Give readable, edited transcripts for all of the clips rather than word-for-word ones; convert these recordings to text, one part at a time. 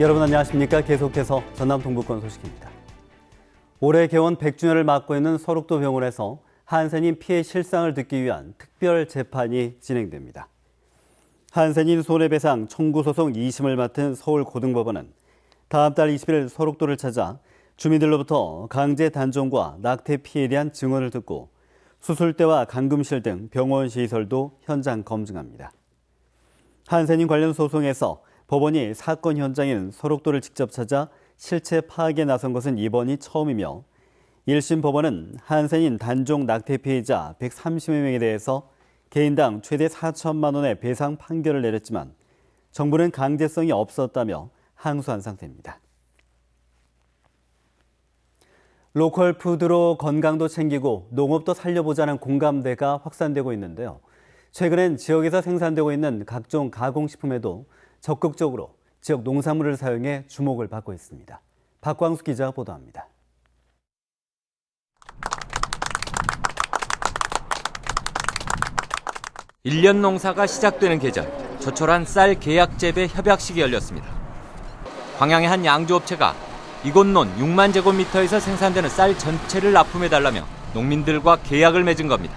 여러분 안녕하십니까? 계속해서 전남 동부권 소식입니다. 올해 개원 100주년을 맞고 있는 서록도 병원에서 한센인 피해 실상을 듣기 위한 특별 재판이 진행됩니다. 한센인 손해배상 청구 소송 2심을 맡은 서울고등법원은 다음 달 20일 서록도를 찾아 주민들로부터 강제 단종과 낙태 피해에 대한 증언을 듣고 수술대와 감금실 등 병원 시설도 현장 검증합니다. 한센인 관련 소송에서 법원이 사건 현장인 서록도를 직접 찾아 실체 파악에 나선 것은 이번이 처음이며 1심 법원은 한센인 단종 낙태 피해자 130여 명에 대해서 개인당 최대 4천만 원의 배상 판결을 내렸지만 정부는 강제성이 없었다며 항소한 상태입니다. 로컬 푸드로 건강도 챙기고 농업도 살려보자는 공감대가 확산되고 있는데요. 최근엔 지역에서 생산되고 있는 각종 가공식품에도 적극적으로 지역 농산물을 사용해 주목을 받고 있습니다. 박광수 기자가 보도합니다. 일 년 농사가 시작되는 계절, 조촐한 쌀 계약 재배 협약식이 열렸습니다. 광양의 한 양조업체가 이곳 논 6만 제곱미터에서 생산되는 쌀 전체를 납품해달라며 농민들과 계약을 맺은 겁니다.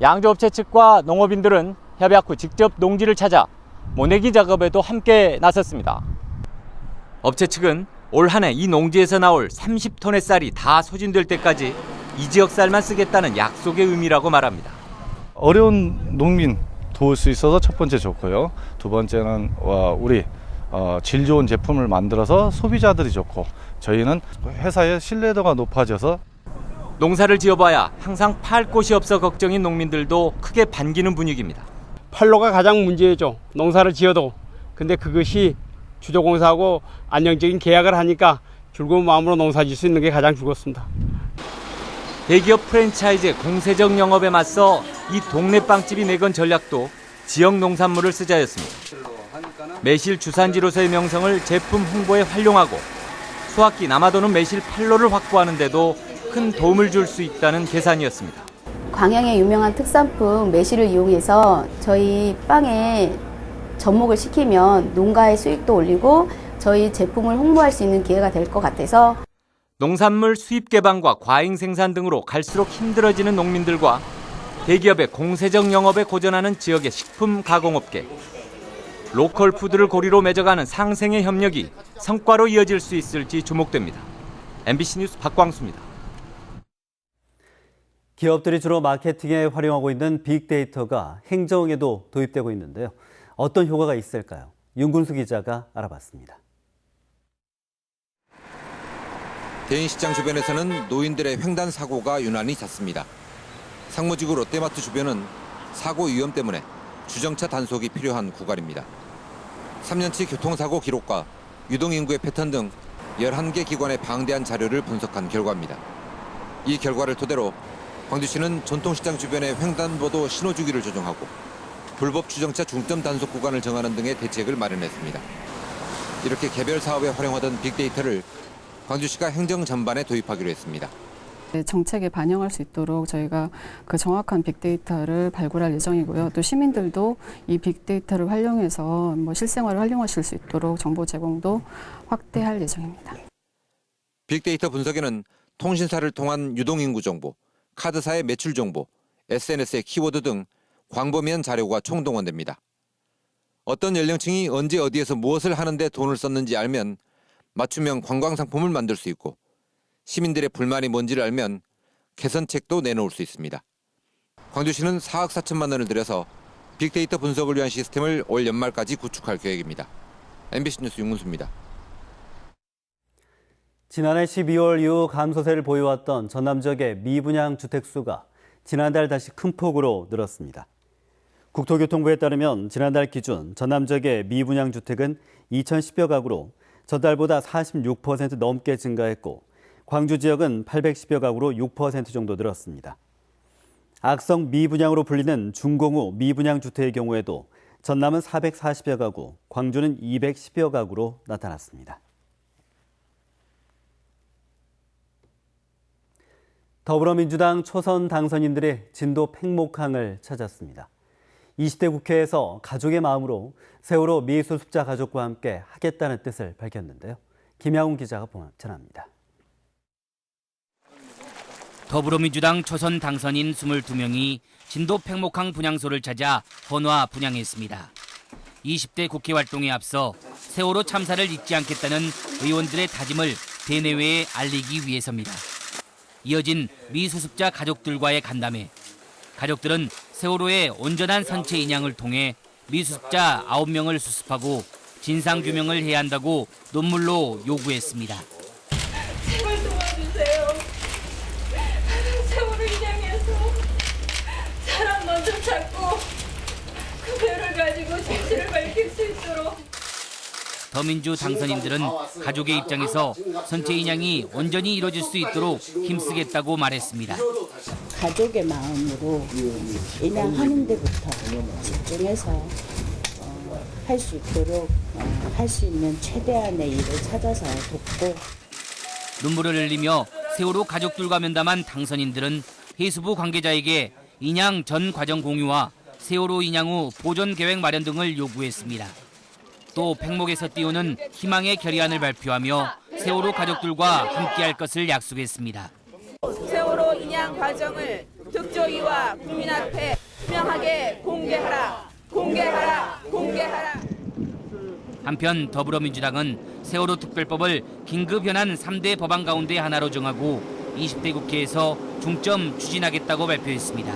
양조업체 측과 농업인들은 협약 후 직접 농지를 찾아 모내기 작업에도 함께 나섰습니다. 업체 측은 올 한 해 이 농지에서 나올 30톤의 쌀이 다 소진될 때까지 이 지역 쌀만 쓰겠다는 약속의 의미라고 말합니다. 어려운 농민 도울 수 있어서 첫 번째 좋고요. 두 번째는 우리 질 좋은 제품을 만들어서 소비자들이 좋고 저희는 회사의 신뢰도가 높아져서 농사를 지어봐야 항상 팔 곳이 없어 걱정인 농민들도 크게 반기는 분위기입니다. 판로가 가장 문제죠. 농사를 지어도. 근데 그것이 주조공사하고 안정적인 계약을 하니까 즐거운 마음으로 농사 지을 수 있는 게 가장 즐겁습니다. 대기업 프랜차이즈 공세적 영업에 맞서 이 동네 빵집이 내건 전략도 지역 농산물을 쓰자였습니다. 매실 주산지로서의 명성을 제품 홍보에 활용하고 수확기 남아도는 매실 판로를 확보하는 데도 큰 도움을 줄 수 있다는 계산이었습니다. 광양의 유명한 특산품 매실을 이용해서 저희 빵에 접목을 시키면 농가의 수익도 올리고 저희 제품을 홍보할 수 있는 기회가 될 것 같아서 농산물 수입 개방과 과잉 생산 등으로 갈수록 힘들어지는 농민들과 대기업의 공세적 영업에 고전하는 지역의 식품 가공업계, 로컬 푸드를 고리로 맺어가는 상생의 협력이 성과로 이어질 수 있을지 주목됩니다. MBC 뉴스 박광수입니다. 기업들이 주로 마케팅에 활용하고 있는 빅데이터가 행정에도 도입되고 있는데요. 어떤 효과가 있을까요? 윤군수 기자가 알아봤습니다. 대인시장 주변에서는 노인들의 횡단 사고가 유난히 잦습니다. 상무지구 롯데마트 주변은 사고 위험 때문에 주정차 단속이 필요한 구간입니다. 3년치 교통사고 기록과 유동인구의 패턴 등 11개 기관의 방대한 자료를 분석한 결과입니다. 이 결과를 토대로 광주시는 전통시장 주변의 횡단보도 신호주기를 조정하고 불법 주정차 중점 단속 구간을 정하는 등의 대책을 마련했습니다. 이렇게 개별 사업에 활용하던 빅데이터를 광주시가 행정 전반에 도입하기로 했습니다. 정책에 반영할 수 있도록 저희가 그 정확한 빅데이터를 발굴할 예정이고요. 또 시민들도 이 빅데이터를 활용해서 실생활을 활용하실 수 있도록 정보 제공도 확대할 예정입니다. 빅데이터 분석에는 통신사를 통한 유동인구 정보, 카드사의 매출 정보, SNS의 키워드 등 광범위한 자료가 총동원됩니다. 어떤 연령층이 언제 어디에서 무엇을 하는데 돈을 썼는지 알면 맞춤형 관광상품을 만들 수 있고 시민들의 불만이 뭔지를 알면 개선책도 내놓을 수 있습니다. 광주시는 4억 4천만 원을 들여서 빅데이터 분석을 위한 시스템을 올 연말까지 구축할 계획입니다. MBC 뉴스 윤문수입니다. 지난해 12월 이후 감소세를 보여왔던 전남 지역의 미분양 주택 수가 지난달 다시 큰 폭으로 늘었습니다. 국토교통부에 따르면 지난달 기준 전남 지역의 미분양 주택은 2,010여 가구로 전달보다 46% 넘게 증가했고 광주 지역은 810여 가구로 6% 정도 늘었습니다. 악성 미분양으로 불리는 중공후 미분양 주택의 경우에도 전남은 440여 가구, 광주는 210여 가구로 나타났습니다. 더불어민주당 초선 당선인들이 진도 팽목항을 찾았습니다. 20대 국회에서 가족의 마음으로 세월호 미수습자 가족과 함께 하겠다는 뜻을 밝혔는데요. 김양훈 기자가 전합니다. 더불어민주당 초선 당선인 22명이 진도 팽목항 분향소를 찾아 헌화 분향했습니다. 20대 국회 활동에 앞서 세월호 참사를 잊지 않겠다는 의원들의 다짐을 대내외에 알리기 위해서입니다. 이어진 미수습자 가족들과의 간담회. 가족들은 세월호의 온전한 선체 인양을 통해 미수습자 9명을 수습하고 진상규명을 해야 한다고 논문로 요구했습니다. 제발 도와주세요. 세월호 인양해서 사람 먼저 찾고 그 배를 가지고 진실을 밝힐 수 있도록. 더민주 당선인들은 가족의 입장에서 선체 인양이 온전히 이루어질 수 있도록 힘쓰겠다고 말했습니다. 가족의 마음으로 인양하는 데부터 집중해서 할 수 있도록 할 수 있는 최대한의 일을 찾아서 돕고. 눈물을 흘리며 세월호 가족들과 면담한 당선인들은 해수부 관계자에게 인양 전 과정 공유와 세월호 인양 후 보존 계획 마련 등을 요구했습니다. 또 팽목에서 띄우는 희망의 결의안을 발표하며 세월호 가족들과 함께할 것을 약속했습니다. 세월호 인양 과정을 특조위와 국민 앞에 투명하게 공개하라. 공개하라. 공개하라. 한편 더불어민주당은 세월호 특별법을 긴급 현안 3대 법안 가운데 하나로 정하고 20대 국회에서 중점 추진하겠다고 발표했습니다.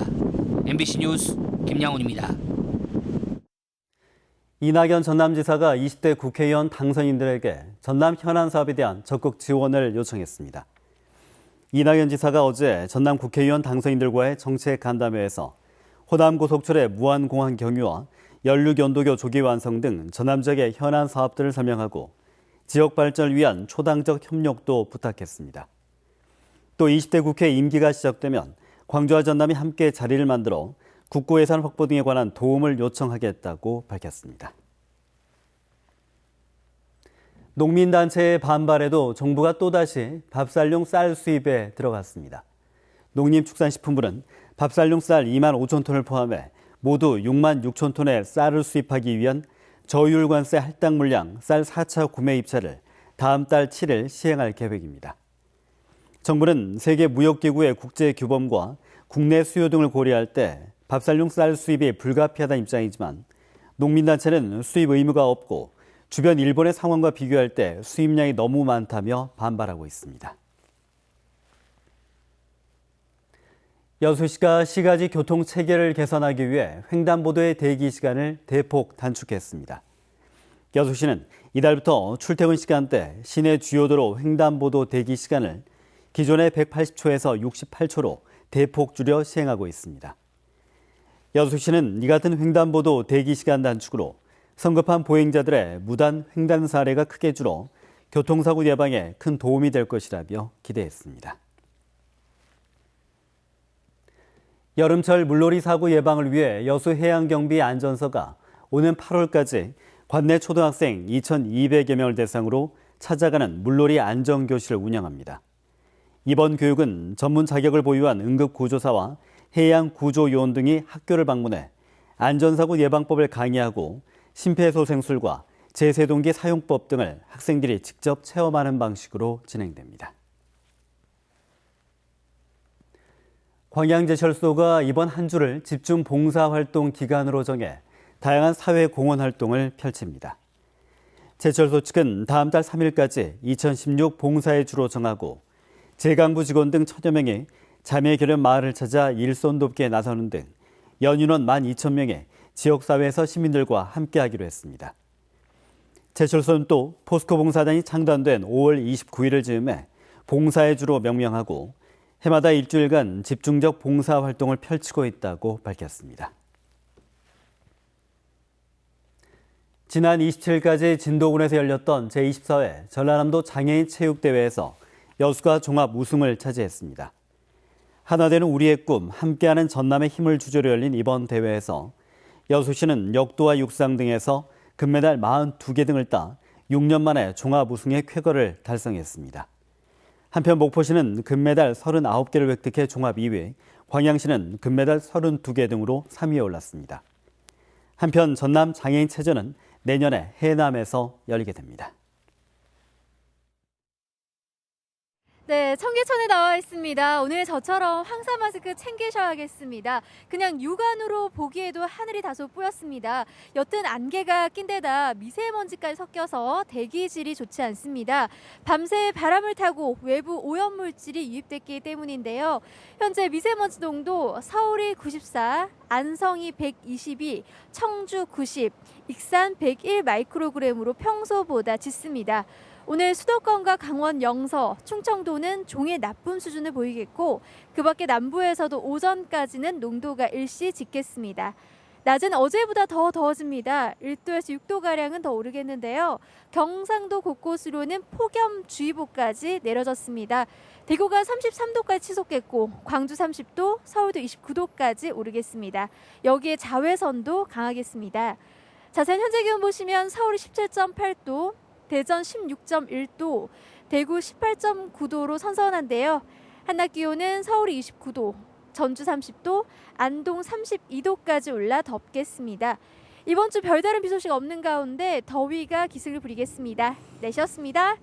MBC 뉴스 김양훈입니다. 이낙연 전남지사가 20대 국회의원 당선인들에게 전남 현안 사업에 대한 적극 지원을 요청했습니다. 이낙연 지사가 어제 전남 국회의원 당선인들과의 정책 간담회에서 호남 고속철의 무한공항 경유와 연륙연도교 조기 완성 등 전남 지역의 현안 사업들을 설명하고 지역 발전을 위한 초당적 협력도 부탁했습니다. 또 20대 국회 임기가 시작되면 광주와 전남이 함께 자리를 만들어 국고 예산 확보 등에 관한 도움을 요청하겠다고 밝혔습니다. 농민단체의 반발에도 정부가 또다시 밥살용 쌀 수입에 들어갔습니다. 농림축산식품부는 밥살용 쌀 2만 5천 톤을 포함해 모두 6만 6천 톤의 쌀을 수입하기 위한 저율관세 할당 물량 쌀 4차 구매 입찰을 다음 달 7일 시행할 계획입니다. 정부는 세계무역기구의 국제규범과 국내 수요 등을 고려할 때 밥살용 쌀 수입이 불가피하다는 입장이지만 농민단체는 수입 의무가 없고 주변 일본의 상황과 비교할 때 수입량이 너무 많다며 반발하고 있습니다. 여수시가 시가지 교통 체계를 개선하기 위해 횡단보도의 대기 시간을 대폭 단축했습니다. 여수시는 이달부터 출퇴근 시간대 시내 주요 도로 횡단보도 대기 시간을 기존의 180초에서 68초로 대폭 줄여 시행하고 있습니다. 여수시는 이 같은 횡단보도 대기 시간 단축으로 성급한 보행자들의 무단 횡단 사례가 크게 줄어 교통사고 예방에 큰 도움이 될 것이라며 기대했습니다. 여름철 물놀이 사고 예방을 위해 여수해양경비 안전서가 오는 8월까지 관내 초등학생 2,200여 명을 대상으로 찾아가는 물놀이 안전교실을 운영합니다. 이번 교육은 전문 자격을 보유한 응급구조사와 해양구조요원 등이 학교를 방문해 안전사고 예방법을 강의하고 심폐소생술과 제세동기 사용법 등을 학생들이 직접 체험하는 방식으로 진행됩니다. 광양제철소가 이번 한 주를 집중 봉사활동 기간으로 정해 다양한 사회공헌 활동을 펼칩니다. 제철소 측은 다음 달 3일까지 2016 봉사의 주로 정하고 재강부 직원 등 1,000여 명이 자매 결연 마을을 찾아 일손 돕기에 나서는 등 연인원 12,000명의 지역사회에서 시민들과 함께하기로 했습니다. 제철소는 또 포스코 봉사단이 창단된 5월 29일을 즈음해 봉사의 주로 명명하고 해마다 일주일간 집중적 봉사활동을 펼치고 있다고 밝혔습니다. 지난 27일까지 진도군에서 열렸던 제24회 전라남도 장애인 체육대회에서 여수가 종합 우승을 차지했습니다. 하나되는 우리의 꿈, 함께하는 전남의 힘을 주제로 열린 이번 대회에서 여수시는 역도와 육상 등에서 금메달 42개 등을 따 6년 만에 종합 우승의 쾌거를 달성했습니다. 한편 목포시는 금메달 39개를 획득해 종합 2위, 광양시는 금메달 32개 등으로 3위에 올랐습니다. 한편 전남 장애인체전은 내년에 해남에서 열리게 됩니다. 네, 청계천에 나와 있습니다. 오늘 저처럼 황사 마스크 챙기셔야겠습니다. 그냥 육안으로 보기에도 하늘이 다소 뿌였습니다. 옅은 안개가 낀 데다 미세먼지까지 섞여서 대기질이 좋지 않습니다. 밤새 바람을 타고 외부 오염물질이 유입됐기 때문인데요. 현재 미세먼지 농도 서울이 94, 안성이 122, 청주 90, 익산 101 마이크로그램으로 평소보다 짙습니다. 오늘 수도권과 강원 영서, 충청도는 종일 나쁨 수준을 보이겠고 그 밖에 남부에서도 오전까지는 농도가 일시 짙겠습니다. 낮은 어제보다 더 더워집니다. 1도에서 6도가량은 더 오르겠는데요. 경상도 곳곳으로는 폭염주의보까지 내려졌습니다. 대구가 33도까지 치솟겠고 광주 30도, 서울도 29도까지 오르겠습니다. 여기에 자외선도 강하겠습니다. 자세한 현재 기온 보시면 서울이 17.8도, 대전 16.1도, 대구 18.9도로 선선한데요. 한낮 기온은 서울이 29도, 전주 30도, 안동 32도까지 올라 덥겠습니다. 이번 주 별다른 비 소식 없는 가운데 더위가 기승을 부리겠습니다. 내셨습니다.